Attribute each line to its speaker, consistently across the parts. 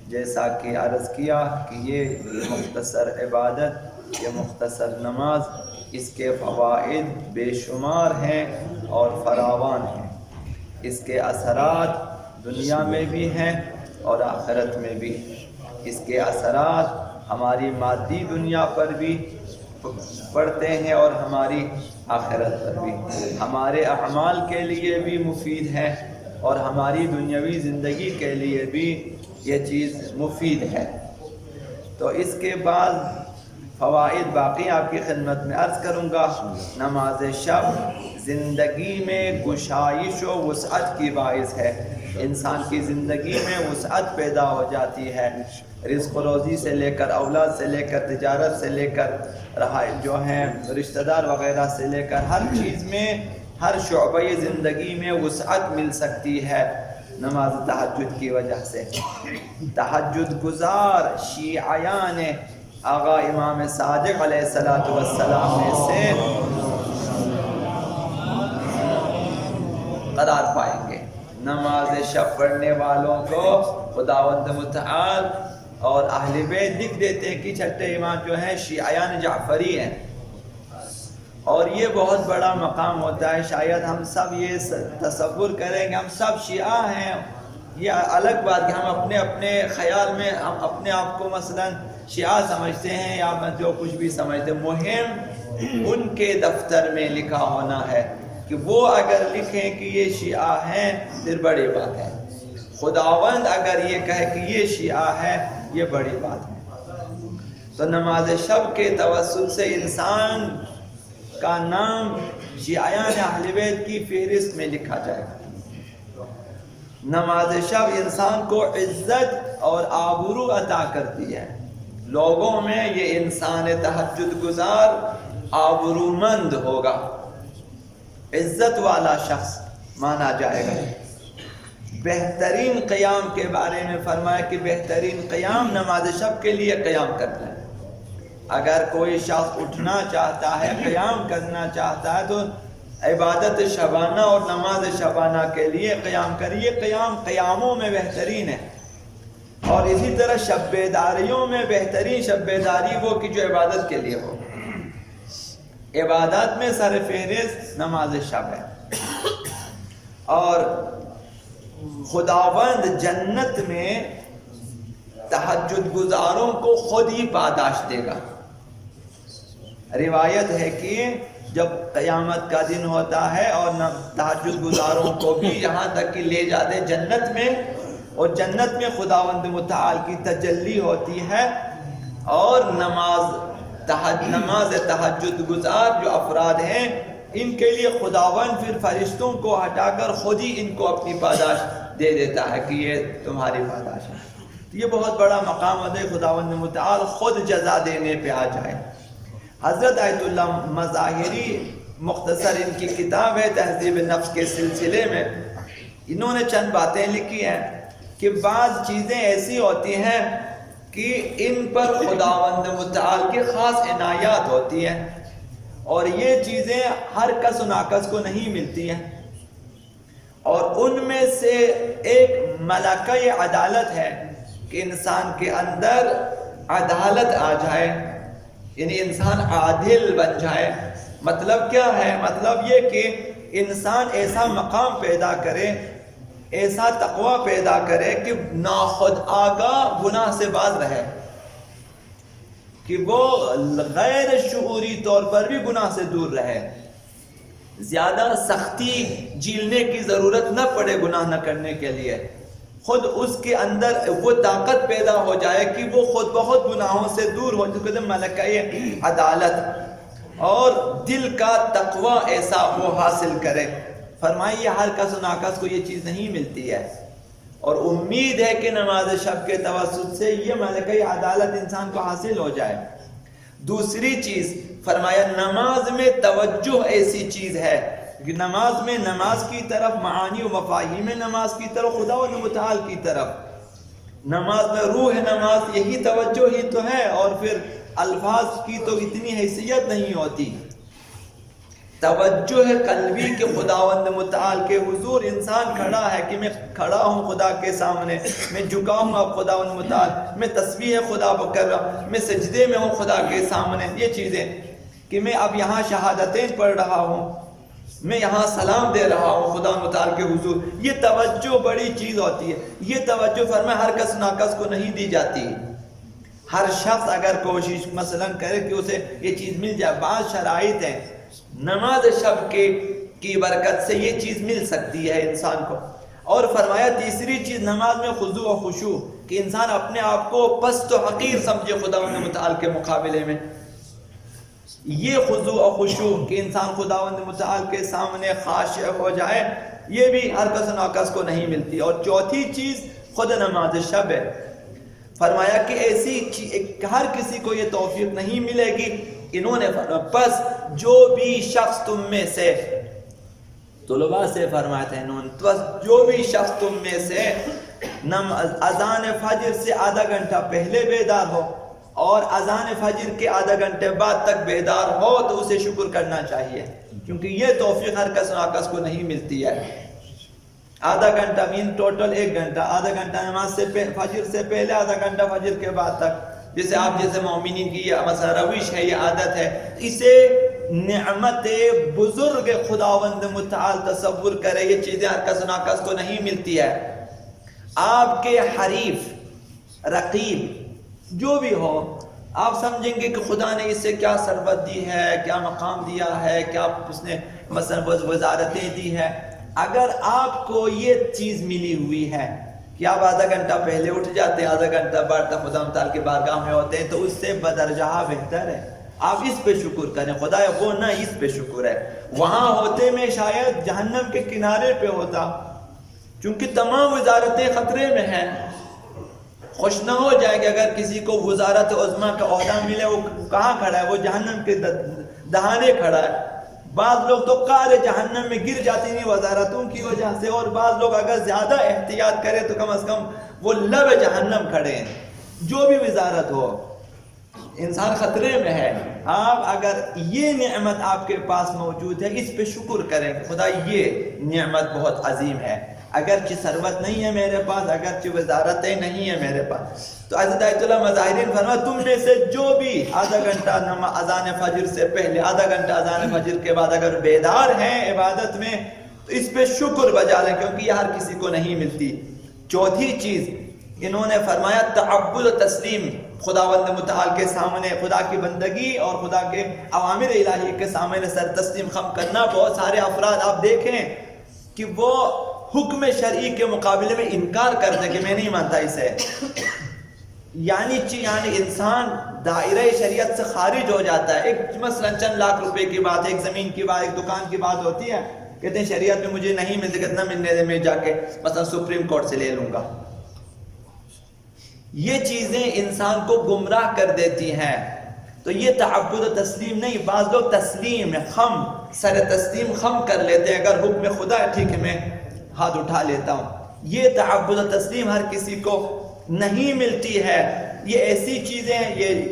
Speaker 1: جیسا کہ عرض کیا کہ یہ مختصر عبادت، یہ مختصر نماز، اس کے فوائد بے شمار ہیں اور فراوان ہیں۔ اس کے اثرات دنیا میں بھی ہیں اور آخرت میں بھی۔ اس کے اثرات ہماری مادی دنیا پر بھی پڑتے ہیں اور ہماری آخرت پر بھی۔ ہمارے اعمال کے لیے بھی مفید ہے اور ہماری دنیاوی زندگی کے لیے بھی یہ چیز مفید ہے۔ تو اس کے بعد فوائد باقی آپ کی خدمت میں عرض کروں گا۔ نماز شب زندگی میں گشائش و وسعت کی باعث ہے۔ انسان کی زندگی میں وسعت پیدا ہو جاتی ہے، رزق و روزی سے لے کر، اولاد سے لے کر، تجارت سے لے کر، جو ہیں رشتہ دار وغیرہ سے لے کر، ہر چیز میں، ہر شعبہ زندگی میں وسعت مل سکتی ہے نماز تہجد کی وجہ سے۔ تہجد گزار شیعیان آقا امام صادق علیہ السلام میں سے قرار پائیں گے۔ نماز شب پڑھنے والوں کو خداوند متعال اور اہل بیت لکھ دیتے ہیں کہ چھٹے امام جو ہیں شیعیان جعفری ہیں، اور یہ بہت بڑا مقام ہوتا ہے۔ شاید ہم سب یہ تصور کریں کہ ہم سب شیعہ ہیں، یہ الگ بات کہ ہم اپنے اپنے خیال میں ہم اپنے آپ کو مثلا شیعہ سمجھتے ہیں یا جو کچھ بھی سمجھتے ہیں۔ مہم ان کے دفتر میں لکھا ہونا ہے کہ وہ اگر لکھیں کہ یہ شیعہ ہیں پھر بڑی بات ہے، خداوند اگر یہ کہے کہ یہ شیعہ ہے یہ بڑی بات ہے۔ تو نماز شب کے توسط سے انسان کا نام شیعیان اہل بیت کی فہرست میں لکھا جائے گا۔ نماز شب انسان کو عزت اور آبرو عطا کرتی ہے۔ لوگوں میں یہ انسان تہجد گزار آبرومند ہوگا، عزت والا شخص مانا جائے گا۔ بہترین قیام کے بارے میں فرمایا کہ بہترین قیام نماز شب کے لیے قیام کرنا ہے۔ اگر کوئی شخص اٹھنا چاہتا ہے، قیام کرنا چاہتا ہے، تو عبادت شبانہ اور نماز شبانہ کے لیے قیام کریے۔ قیام قیاموں میں بہترین ہے، اور اسی طرح شب بیداریوں میں بہترین شب بیداری وہ کہ جو عبادت کے لیے ہو۔ عبادت میں سر فہرست نماز شب ہے، اور خداوند جنت میں تہجد گزاروں کو خود ہی پاداش دے گا۔ روایت ہے کہ جب قیامت کا دن ہوتا ہے اور تہجد گزاروں کو بھی یہاں تک کہ لے جاتے جنت میں، اور جنت میں خداوند متعال کی تجلی ہوتی ہے، اور نماز تہجد گزار جو افراد ہیں ان کے لیے خداوند پھر فرشتوں کو ہٹا کر خود ہی ان کو اپنی پاداش دے دیتا ہے کہ یہ تمہاری پاداش ہے۔ تو یہ بہت بڑا مقام ہے، خداوند متعال خود جزا دینے پہ آ جائے۔ حضرت آیت اللہ مظاہری مختصر ان کی کتاب ہے تہذیب نفس کے سلسلے میں، انہوں نے چند باتیں لکھی ہیں کہ بعض چیزیں ایسی ہوتی ہیں کہ ان پر خداوند متعال کی خاص عنایات ہوتی ہیں، اور یہ چیزیں ہر کس و ناکس کو نہیں ملتی ہیں، اور ان میں سے ایک ملکہ عدالت ہے کہ انسان کے اندر عدالت آ جائے، یعنی انسان عادل بن جائے۔ مطلب کیا ہے؟ مطلب یہ کہ انسان ایسا مقام پیدا کرے، ایسا تقوی پیدا کرے کہ ناخود آگاہ گناہ سے باز رہے، کہ وہ غیر شعوری طور پر بھی گناہ سے دور رہے، زیادہ سختی جھیلنے کی ضرورت نہ پڑے گناہ نہ کرنے کے لیے، خود اس کے اندر وہ طاقت پیدا ہو جائے کہ وہ خود بخود گناہوں سے دور ہو، جس کو ملکہ عدالت، اور دل کا تقوی ایسا وہ حاصل کرے۔ فرمائیے ہر کس و ناکس کو یہ چیز نہیں ملتی ہے، اور امید ہے کہ نماز شب کے توسط سے یہ ملکہ عدالت انسان کو حاصل ہو جائے۔ دوسری چیز فرمایا نماز میں توجہ ایسی چیز ہے کہ نماز میں نماز کی طرف معانی و مفاہیم نماز کی طرف، خدا و متعال کی طرف، نماز میں روح نماز یہی توجہ ہی تو ہے، اور پھر الفاظ کی تو اتنی حیثیت نہیں ہوتی۔ توجہ قلبی کے خداوند متعال کے حضور انسان کھڑا ہے کہ میں کھڑا ہوں خدا کے سامنے، میں جھکا ہوں اب خداوند متعال، میں تسبیح خدا کو کر رہا ہوں، میں سجدے میں ہوں خدا کے سامنے. یہ چیزیں کہ میں اب یہاں شہادتیں پڑھ رہا ہوں، میں یہاں سلام دے رہا ہوں خدا متعال کے حضور، یہ توجہ بڑی چیز ہوتی ہے. یہ توجہ فرمایا ہر کس ناکس کو نہیں دی جاتی. ہر شخص اگر کوشش مثلا کرے کہ اسے یہ چیز مل جائے. بعض شرائط ہیں، نماز شب کی برکت سے یہ چیز مل سکتی ہے انسان کو. اور فرمایا تیسری چیز نماز میں خضوع و خشوع، کہ انسان اپنے آپ کو پست و حقیر سمجھے خداوند متعال کے مقابلے میں. یہ خضوع و خشوع کہ انسان خداوند متعال کے سامنے خاشع ہو جائے، یہ بھی ہر کس ناکس کو نہیں ملتی. اور چوتھی چیز خود نماز شب ہے. فرمایا کہ ایسی ہر کسی کو یہ توفیق نہیں ملے گی. انہوں نے فرمایا پس جو بھی شخص تم میں سے، طلباء سے فرمایا تھا انہوں نے، پس جو بھی شخص تم میں سے اذان فجر سے آدھا گھنٹہ پہلے بیدار ہو اور اذان فجر کے آدھا گھنٹے بعد تک بیدار ہو تو اسے شکر کرنا چاہیے، کیونکہ یہ توفیق ہر کس ناکس کو نہیں ملتی ہے. آدھا گھنٹہ مین ٹوٹل 1 گھنٹہ، آدھا گھنٹہ نماز سے فجر سے پہلے، آدھا گھنٹہ فجر کے بعد تک. جیسے آپ جیسے مومنین کی یہ مثلا روش ہے، یہ عادت ہے، اسے نعمت بزرگ خداوند متعال تصور کرے. یہ چیزیں ہر کس ناکس کو نہیں ملتی ہے. آپ کے حریف رقیب جو بھی ہو، آپ سمجھیں گے کہ خدا نے اس سے کیا ثروت دی ہے، کیا مقام دیا ہے، کیا اس نے مثلا وزارتیں دی ہے. اگر آپ کو یہ چیز ملی ہوئی ہے کہ آپ آدھا گھنٹہ پہلے اٹھ جاتے ہیں، آدھا گھنٹہ بعد تک خدا متعال کی بارگاہ میں ہوتے ہیں، تو اس سے بدرجہ بہتر ہے. آپ اس پہ شکر کریں. خدا وہ نہ اس پہ شکر ہے. وہاں ہوتے میں شاید جہنم کے کنارے پہ ہوتا، چونکہ تمام وزارتیں خطرے میں ہیں. خوش نہ ہو جائے کہ اگر کسی کو وزارت عظمیٰ کا عہدہ ملے، وہ کہاں کھڑا ہے؟ وہ جہنم کے دہانے کھڑا ہے. بعض لوگ تو قعر جہنم میں گر جاتے ہیں وزارتوں کی وجہ سے، اور بعض لوگ اگر زیادہ احتیاط کرے تو کم از کم وہ لب جہنم کھڑے ہیں. جو بھی وزارت ہو، انسان خطرے میں ہے. آپ اگر یہ نعمت آپ کے پاس موجود ہے، اس پہ شکر کریں کہ خدا یہ نعمت بہت عظیم ہے. اگرچہ ثروت نہیں ہے میرے پاس، اگرچہ وزارتیں نہیں ہے میرے پاس، تو حضرت آیت اللہ مظاہرین فرمایا تم میں سے جو بھی آدھا گھنٹہ اذان فجر سے پہلے، آدھا گھنٹہ اذان فجر کے بعد اگر بیدار ہیں عبادت میں، تو اس پہ شکر بجا لیں، کیونکہ یہ ہر کسی کو نہیں ملتی. چوتھی چیز انہوں نے فرمایا تعبد و تسلیم. خداوند متعال کے سامنے خدا کی بندگی اور خدا کے اوامر الہی کے سامنے سر تسلیم خم کرنا. بہت سارے افراد آپ دیکھیں کہ وہ حکم شرعی کے مقابلے میں انکار کرتے کہ میں نہیں مانتا اسے. یعنی انسان دائرہ شریعت سے خارج ہو جاتا ہے. ایک مثلا چند لاکھ روپے کی بات، ایک زمین کی بات، ایک دکان کی بات ہوتی ہے، کہتے ہیں شریعت میں مجھے نہیں ملتے، کتنا ملنے دے، میں جا کے مثلا سپریم کورٹ سے لے لوں گا. یہ چیزیں انسان کو گمراہ کر دیتی ہیں. تو یہ تعبد و تسلیم نہیں. بعض لوگ تسلیم خم، سر تسلیم خم کر لیتے ہیں، اگر حکم خدا ہے ٹھیک ہے میں ہاتھ اٹھا لیتا ہوں. یہ تعبد و تسلیم ہر کسی کو نہیں ملتی ہے. یہ ایسی چیزیں ہیں، یہ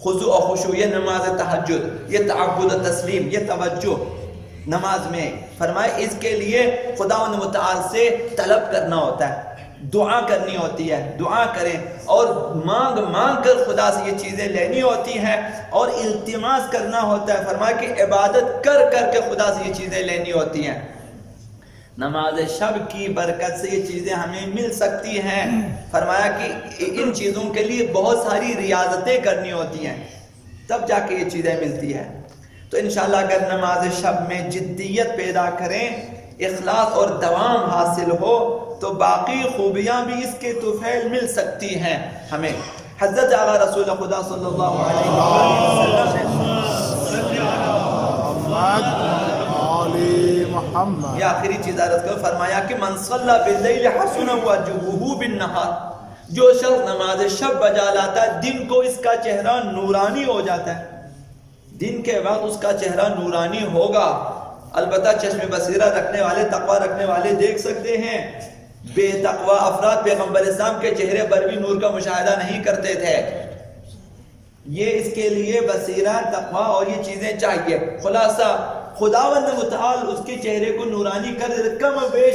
Speaker 1: خضوع و خشوع، یہ نماز تہجد، یہ تعبد و تسلیم، یہ توجہ نماز میں. فرمائے اس کے لیے خداوند متعال سے طلب کرنا ہوتا ہے، دعا کرنی ہوتی ہے. دعا کریں اور مانگ کر خدا سے یہ چیزیں لینی ہوتی ہیں اور التماس کرنا ہوتا ہے. فرمایا کہ عبادت کر کے خدا سے یہ چیزیں لینی ہوتی ہیں. نماز شب کی برکت سے یہ چیزیں ہمیں مل سکتی ہیں. فرمایا کہ ان چیزوں کے لیے بہت ساری ریاضتیں کرنی ہوتی ہیں، تب جا کے یہ چیزیں ملتی ہیں. تو انشاءاللہ اگر نماز شب میں جدیت پیدا کریں، اخلاص اور دوام حاصل ہو، تو باقی خوبیاں بھی اس کے طفیل مل سکتی ہیں ہمیں. حضرت اعلیٰ رسول خدا صلی اللہ علیہ وسلم نے یہ آخری چیز عرض کرو، فرمایا کہ من صلی باللیل حسن وجهه بالنہار. جو شخص نماز شب بجا لاتا ہے، دن کو اس کا چہرہ نورانی ہو جاتا ہے. دن کے وقت اس کا چہرہ نورانی ہوگا. البتہ چشم بصیرہ رکھنے والے، تقوی رکھنے والے دیکھ سکتے ہیں. بے تقوی افراد پیغمبر اسلام کے چہرے پر بھی نور کا مشاہدہ نہیں کرتے تھے. یہ اس کے لیے بصیرت، تقوی اور یہ چیزیں چاہیے. خلاصہ خداوند متعال اس کے چہرے کو نورانی کر دے. کم و بیش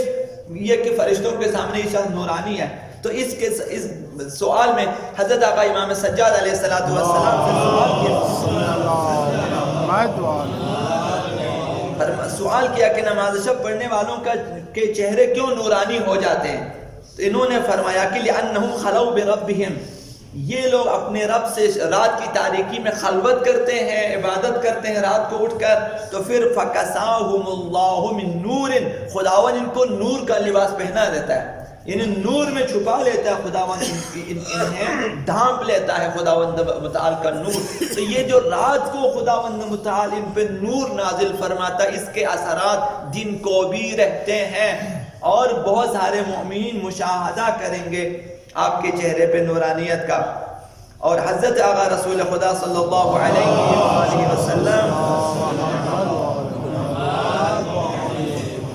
Speaker 1: یہ کہ فرشتوں کے سامنے یہ شخص نورانی ہے. تو اس سوال میں حضرت آقا امام سجاد علیہ السلام سے سوال کیا کہ نماز شب پڑھنے والوں کے چہرے کیوں نورانی ہو جاتے ہیں. تو انہوں نے فرمایا کہ لأنہم خلو بربہم، یہ لوگ اپنے رب سے رات کی تاریکی میں خلوت کرتے ہیں، عبادت کرتے ہیں رات کو اٹھ کر. تو پھر فَكَسَاهُمُ اللَّهُ مِن نُورٍ، خداوند ان کو نور کا لباس پہنا دیتا ہے، یعنی نور میں چھپا لیتا ہے خداوند، انہیں ڈھانپ لیتا ہے خداوند متعال کا نور. تو یہ جو رات کو خداوند متعال ان پہ نور نازل فرماتا ہے، اس کے اثرات دن کو بھی رہتے ہیں، اور بہت سارے مومنین مشاہدہ کریں گے آپ کے چہرے پہ نورانیت کا. اور حضرت آقا رسول خدا صلی اللہ علیہ وآلہ وسلم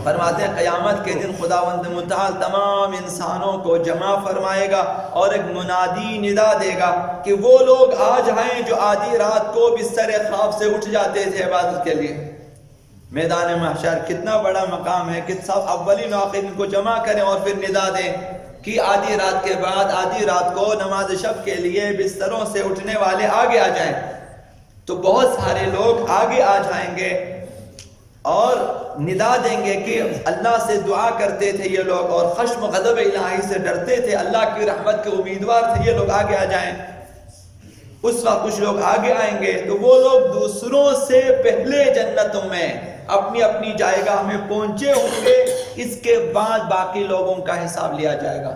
Speaker 1: فرماتے ہیں قیامت کے دن خداوند متعال تمام انسانوں کو جمع فرمائے گا اور ایک منادی ندا دے گا کہ وہ لوگ آ جائیں جو آدھی رات کو بستر خواب سے اٹھ جاتے تھے عبادت کے لیے. میدان محشر کتنا بڑا مقام ہے کہ سب اولین و آخرین کو جمع کریں اور پھر ندا دیں کہ آدھی رات کے بعد آدھی رات کو نماز شب کے لیے بستروں سے اٹھنے والے آگے آ جائیں. تو بہت سارے لوگ آگے آ جائیں گے اور ندا دیں گے کہ اللہ سے دعا کرتے تھے یہ لوگ اور خشم و غضب الہی سے ڈرتے تھے، اللہ کی رحمت کے امیدوار تھے، یہ لوگ آگے آ جائیں. اس وقت کچھ لوگ آگے آئیں گے تو وہ لوگ دوسروں سے پہلے جنتوں میں اپنی اپنی جائے گاہ میں پہنچے ہوں گے. اس کے بعد باقی لوگوں کا حساب لیا جائے گا.